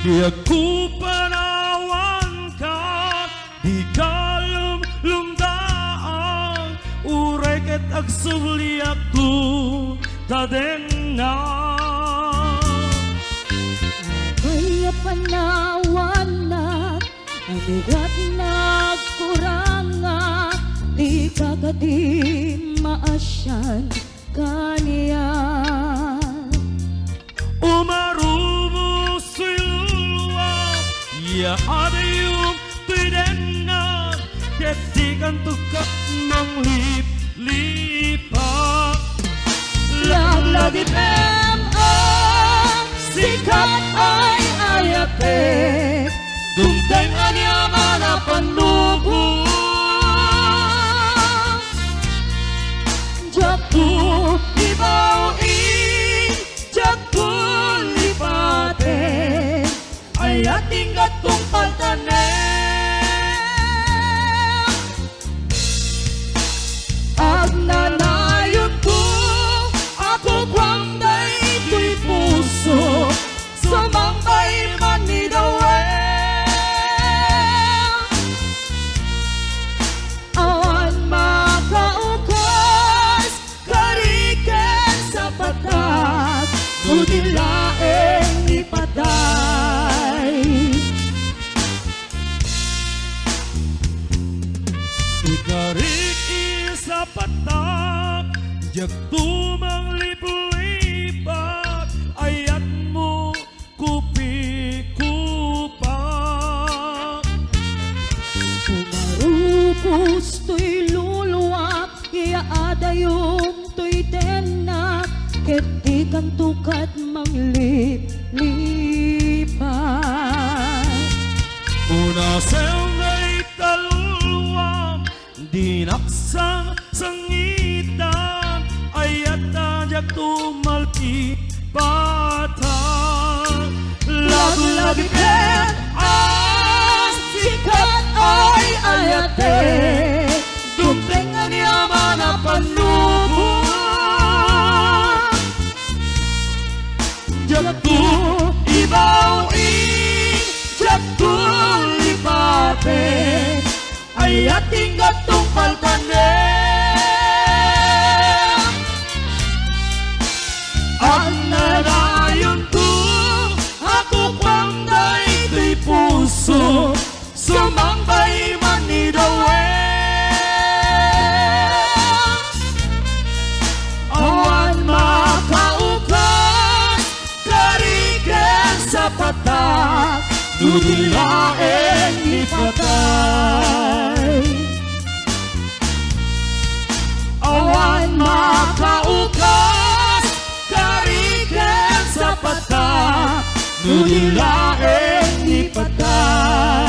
Di aku panawan ka, di kalum lumdaan, uray ket agsubli aku tadenga. Kaya panawan na, anigat nagkuranga, di kagadi maasyan kaniya. Umarumo silwa, ya ada yung tidena, ketikan tukak manglip-lipat. Lagi sikat ay ayate, Dumteng anya mana pandugo, jatuh di bawin, jatuh lipate, ayat tingkat tungkal tanem. agnanayon ko, ako kwangday ito'y puso, sumambay man ni dawe. Awan makaukas, kariken sa patas, udilaeng ipatay. Ikarik isa patak, jak tumang lipat, ayat mo kupi-kupak. Umarupos to'y luluwak, iaada yung to'y tenak, ketikan tukat manglip-lipat. Una sengay taluluwang, dinaksang sangitan, ayat ajak tumalpi patang. Lagi pen sikat ay ayate, dumtengan yaman na panubo, Jatuh ibawin, jatuh lipate, ayat tingkat tungkal tanem. ang narayon ko, ako kwangday ito'y puso, sumambay man ni dawe. Awan makaukas, kariken sa patak, dudilaeng ipatay. Awan makaukas, kariken sa patak, dudilaeng ipatay.